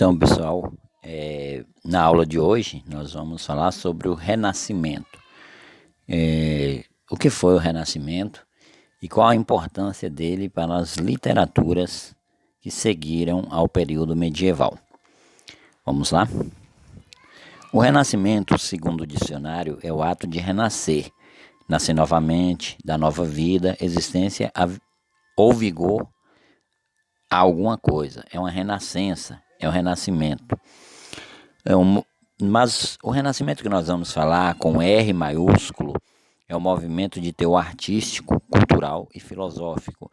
Então, pessoal, na aula de hoje nós vamos falar sobre o Renascimento. O que foi o Renascimento e qual a importância dele para as literaturas que seguiram ao período medieval. Vamos lá? O Renascimento, segundo o dicionário, é o ato de renascer, nascer novamente, dar nova vida, existência ou vigor a alguma coisa. É uma renascença, é um renascimento. Mas o renascimento que nós vamos falar, com R maiúsculo, é um movimento de teor artístico, cultural e filosófico,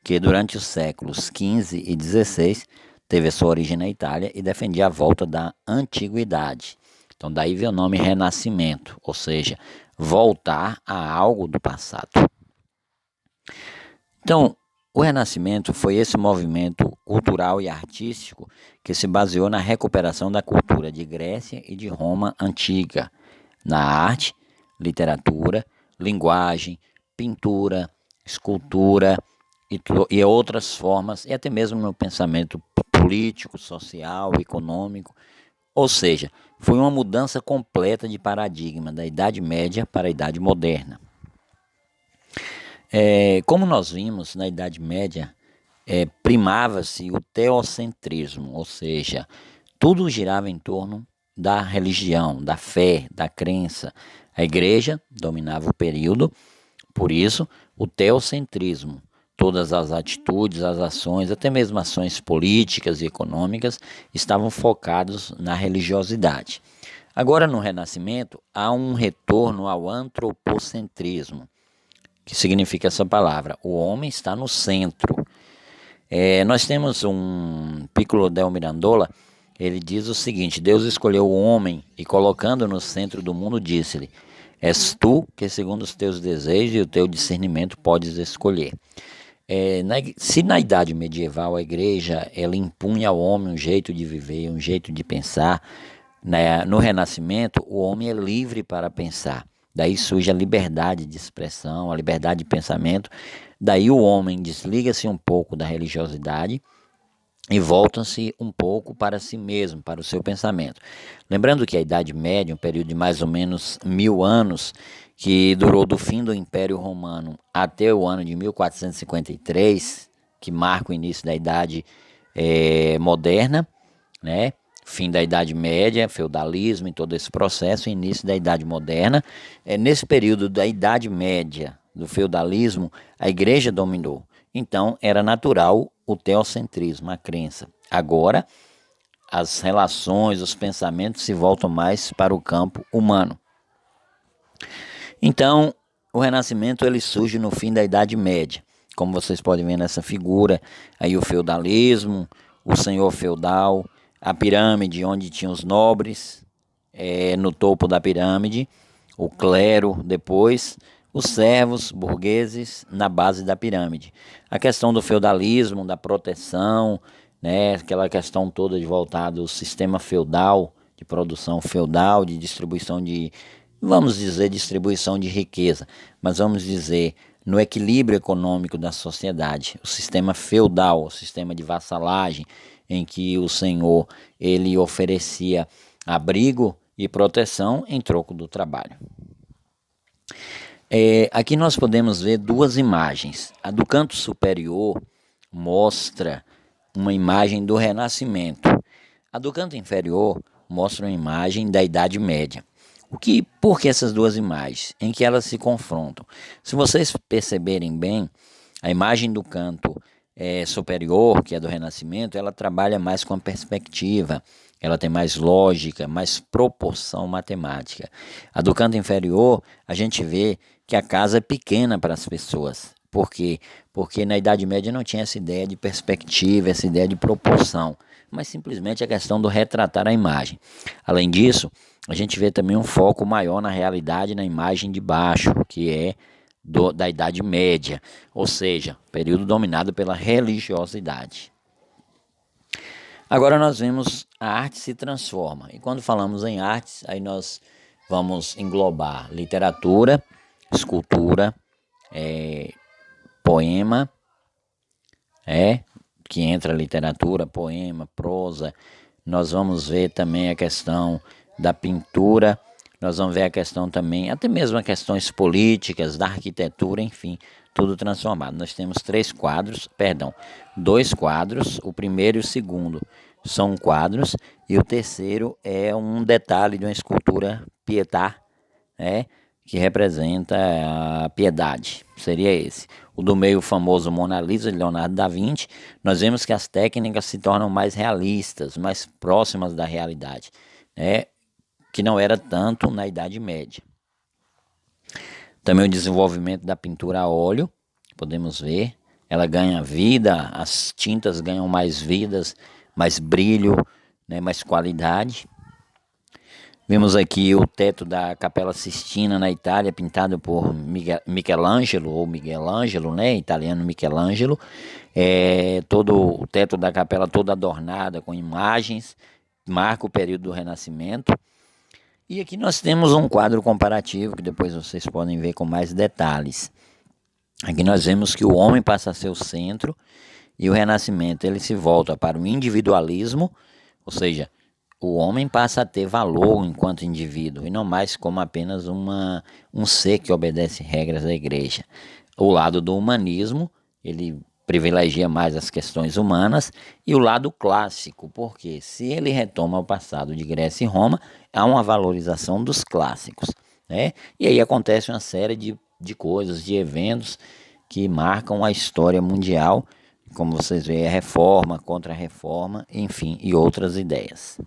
que durante os séculos XV e XVI teve a sua origem na Itália e defendia a volta da antiguidade. Então daí veio o nome Renascimento, ou seja, voltar a algo do passado. Então, o Renascimento foi esse movimento cultural e artístico que se baseou na recuperação da cultura de Grécia e de Roma antiga, na arte, literatura, linguagem, pintura, escultura e outras formas, e até mesmo no pensamento político, social, econômico. Ou seja, foi uma mudança completa de paradigma da Idade Média para a Idade Moderna. Como nós vimos, na Idade Média, primava-se o teocentrismo, ou seja, tudo girava em torno da religião, da fé, da crença. A igreja dominava o período, por isso, o teocentrismo. Todas as atitudes, as ações, até mesmo ações políticas e econômicas, estavam focados na religiosidade. Agora, no Renascimento, há um retorno ao antropocentrismo, que significa essa palavra. O homem está no centro. Nós temos um Piccolo del Mirandola, ele diz o seguinte: Deus escolheu o homem e, colocando no centro do mundo, disse-lhe: és tu que, segundo os teus desejos e o teu discernimento, podes escolher. Se na Idade Medieval a igreja ela impunha ao homem um jeito de viver, um jeito de pensar, no Renascimento o homem é livre para pensar. Daí surge a liberdade de expressão, a liberdade de pensamento. Daí o homem desliga-se um pouco da religiosidade e volta-se um pouco para si mesmo, para o seu pensamento. Lembrando que a Idade Média, um período de mais ou menos 1000 anos, que durou do fim do Império Romano até o ano de 1453, que marca o início da Idade Moderna, né? Fim da Idade Média, feudalismo e todo esse processo, início da Idade Moderna. Nesse período da Idade Média, do feudalismo, a igreja dominou. Então, era natural o teocentrismo, a crença. Agora, as relações, os pensamentos se voltam mais para o campo humano. Então, o Renascimento ele surge no fim da Idade Média. Como vocês podem ver nessa figura, aí o feudalismo, o senhor feudal, a pirâmide onde tinham os nobres, no topo da pirâmide, o clero depois, os servos burgueses na base da pirâmide. A questão do feudalismo, da proteção, né, aquela questão toda de voltada ao sistema feudal, de produção feudal, de distribuição de, vamos dizer, distribuição de riqueza, mas vamos dizer, no equilíbrio econômico da sociedade, o sistema feudal, o sistema de vassalagem, em que o senhor ele oferecia abrigo e proteção em troco do trabalho. Aqui nós podemos ver duas imagens. A do canto superior mostra uma imagem do Renascimento. A do canto inferior mostra uma imagem da Idade Média. Por que essas duas imagens? Em que elas se confrontam? Se vocês perceberem bem, a imagem do canto superior, que é do Renascimento, ela trabalha mais com a perspectiva, ela tem mais lógica, mais proporção matemática. A do canto inferior, a gente vê que a casa é pequena para as pessoas. Por quê? Porque na Idade Média não tinha essa ideia de perspectiva, essa ideia de proporção, mas simplesmente a questão do retratar a imagem. Além disso, a gente vê também um foco maior na realidade na imagem de baixo, que é da Idade Média, ou seja, período dominado pela religiosidade. Agora nós vemos a arte se transforma, e quando falamos em artes, aí nós vamos englobar literatura, escultura, poema, que entra literatura, poema, prosa, nós vamos ver também a questão da pintura, nós vamos ver a questão também, até mesmo as questões políticas, da arquitetura, enfim, tudo transformado. Nós temos dois quadros, o primeiro e o segundo são quadros, e o terceiro é um detalhe de uma escultura Pietà, né, que representa a piedade, seria esse. O do meio, o famoso Mona Lisa, de Leonardo da Vinci, nós vemos que as técnicas se tornam mais realistas, mais próximas da realidade, né, que não era tanto na Idade Média. Também o desenvolvimento da pintura a óleo, podemos ver, ela ganha vida, as tintas ganham mais vidas, mais brilho, né, mais qualidade. Vemos aqui o teto da Capela Sistina na Itália, pintado por Michelangelo, né? Italiano Michelangelo. Todo o teto da capela todo adornada com imagens, marca o período do Renascimento. E aqui nós temos um quadro comparativo que depois vocês podem ver com mais detalhes. Aqui nós vemos que o homem passa a ser o centro e o Renascimento ele se volta para o individualismo, ou seja, o homem passa a ter valor enquanto indivíduo e não mais como apenas um ser que obedece regras da igreja. O lado do humanismo, ele privilegia mais as questões humanas, e o lado clássico, porque se ele retoma o passado de Grécia e Roma, há uma valorização dos clássicos, né? E aí acontece uma série de coisas, de eventos que marcam a história mundial, como vocês veem, a reforma, contra-reforma, enfim, e outras ideias.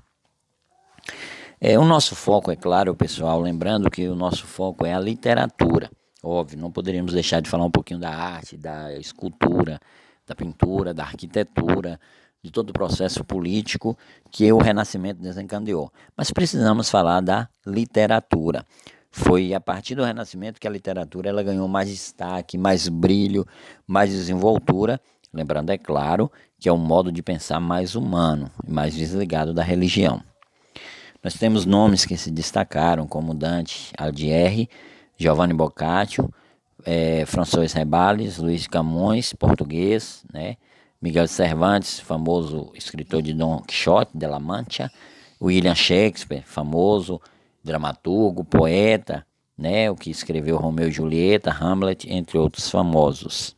O nosso foco, é claro, pessoal, lembrando que o nosso foco é a literatura. Óbvio, não poderíamos deixar de falar um pouquinho da arte, da escultura, da pintura, da arquitetura, de todo o processo político que o Renascimento desencadeou. Mas precisamos falar da literatura. Foi a partir do Renascimento que a literatura ela ganhou mais destaque, mais brilho, mais desenvoltura. Lembrando, é claro, que é um modo de pensar mais humano, mais desligado da religião. Nós temos nomes que se destacaram, como Dante Alighieri, Giovanni Boccaccio, François Rabelais, Luís de Camões, português, né? Miguel de Cervantes, famoso escritor de Dom Quixote de la Mancha, William Shakespeare, famoso dramaturgo, poeta, né? O que escreveu Romeu e Julieta, Hamlet, entre outros famosos.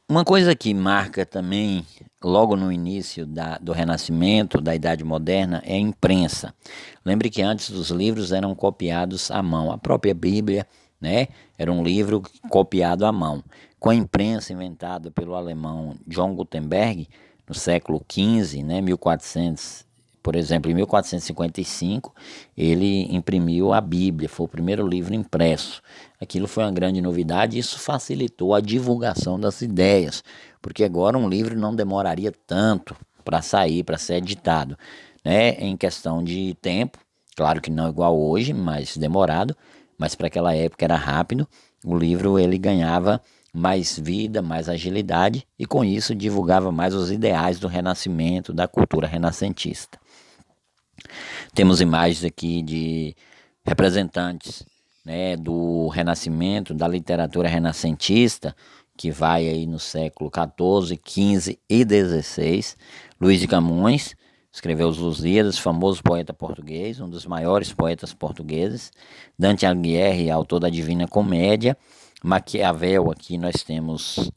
Uma coisa que marca também, logo no início do Renascimento, da Idade Moderna, é a imprensa. Lembre que antes os livros eram copiados à mão. A própria Bíblia, né, era um livro copiado à mão. Com a imprensa inventada pelo alemão John Gutenberg, no século XV, né, 1400, por exemplo, em 1455, ele imprimiu a Bíblia, foi o primeiro livro impresso. Aquilo foi uma grande novidade e isso facilitou a divulgação das ideias, porque agora um livro não demoraria tanto para sair, para ser editado, né? Em questão de tempo, claro que não igual hoje, mais demorado, mas para aquela época era rápido. O livro ele ganhava mais vida, mais agilidade e com isso divulgava mais os ideais do Renascimento, da cultura renascentista. Temos imagens aqui de representantes, né, do Renascimento, da literatura renascentista, que vai aí no século XIV, XV e XVI. Luís de Camões escreveu os Lusíadas, famoso poeta português, um dos maiores poetas portugueses. Dante Alighieri, autor da Divina Comédia. Maquiavel, aqui nós temos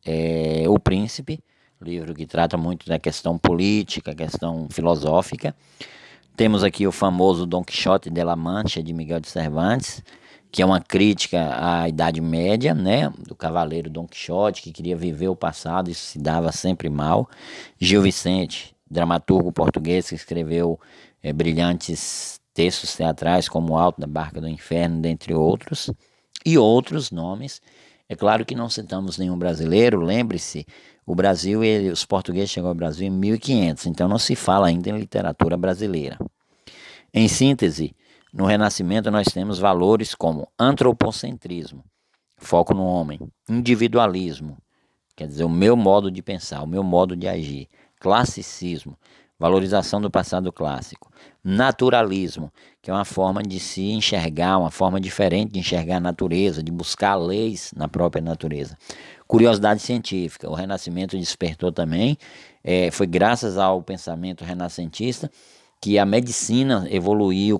O Príncipe, livro que trata muito da questão política, questão filosófica. Temos aqui o famoso Dom Quixote de la Mancha, de Miguel de Cervantes, que é uma crítica à Idade Média, né, do cavaleiro Dom Quixote, que queria viver o passado e se dava sempre mal. Gil Vicente, dramaturgo português, que escreveu brilhantes textos teatrais, como O Alto da Barca do Inferno, dentre outros, e outros nomes. É claro que não citamos nenhum brasileiro, lembre-se, o Brasil, os portugueses chegaram ao Brasil em 1500, então não se fala ainda em literatura brasileira. Em síntese, no Renascimento nós temos valores como antropocentrismo, foco no homem, individualismo, quer dizer, o meu modo de pensar, o meu modo de agir, classicismo, valorização do passado clássico, naturalismo, que é uma forma de se enxergar, uma forma diferente de enxergar a natureza, de buscar leis na própria natureza. Curiosidade científica, o Renascimento despertou também Foi graças ao pensamento renascentista que a medicina evoluiu,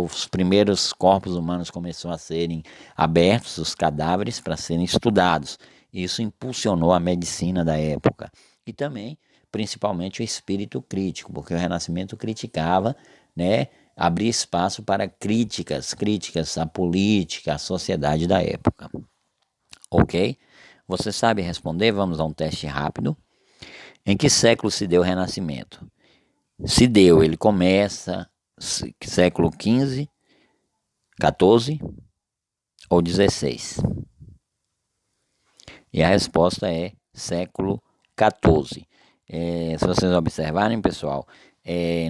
os primeiros corpos humanos começaram a serem abertos, os cadáveres, para serem estudados. Isso impulsionou a medicina da época. E também, principalmente, o espírito crítico, porque o Renascimento criticava, né, abria espaço para críticas à política, à sociedade da época. Ok? Você sabe responder? Vamos a um teste rápido. Em que século se deu o Renascimento? Se deu, ele começa século XV, XIV ou XVI? E a resposta é século XIV. Se vocês observarem, pessoal,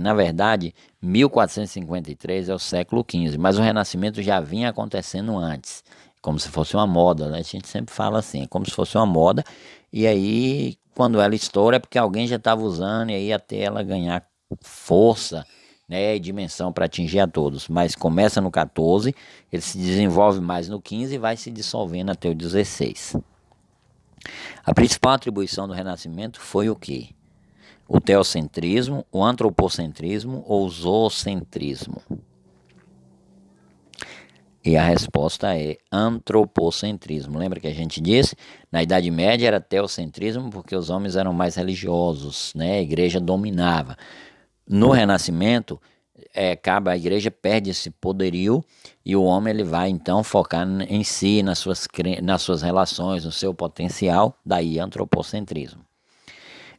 na verdade, 1453 é o século XV, mas o Renascimento já vinha acontecendo antes, como se fosse uma moda, né? A gente sempre fala assim, como se fosse uma moda, e aí, quando ela estoura, é porque alguém já estava usando, e aí até ela ganhar força, né, e dimensão para atingir a todos. Mas começa no 14, ele se desenvolve mais no 15 e vai se dissolvendo até o 16. A principal atribuição do Renascimento foi o quê? O teocentrismo, o antropocentrismo ou o zoocentrismo? E a resposta é antropocentrismo. Lembra que a gente disse? Na Idade Média era teocentrismo porque os homens eram mais religiosos, né? A igreja dominava. No Renascimento, a igreja perde esse poderio e o homem ele vai então focar em si, nas suas relações, no seu potencial, daí antropocentrismo.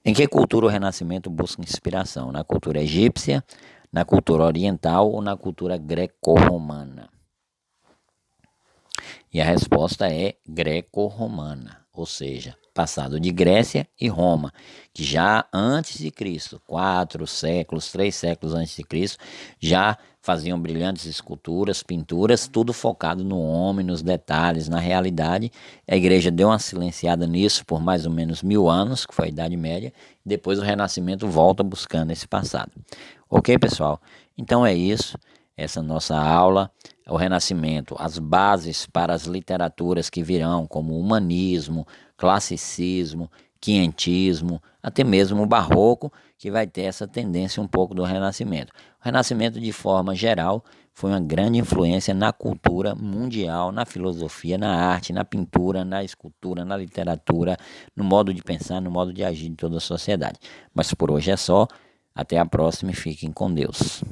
Em que cultura o Renascimento busca inspiração? Na cultura egípcia, na cultura oriental ou na cultura greco-romana? E a resposta é greco-romana, ou seja, passado de Grécia e Roma, que já antes de Cristo, 3 séculos antes de Cristo, já faziam brilhantes esculturas, pinturas, tudo focado no homem, nos detalhes, na realidade. A igreja deu uma silenciada nisso por mais ou menos 1000 anos, que foi a Idade Média, e depois o Renascimento volta buscando esse passado. Ok, pessoal? Então é isso, essa nossa aula, o Renascimento, as bases para as literaturas que virão, como humanismo, classicismo, quinhentismo, até mesmo o barroco, que vai ter essa tendência um pouco do Renascimento. O Renascimento, de forma geral, foi uma grande influência na cultura mundial, na filosofia, na arte, na pintura, na escultura, na literatura, no modo de pensar, no modo de agir de toda a sociedade. Mas por hoje é só. Até a próxima e fiquem com Deus.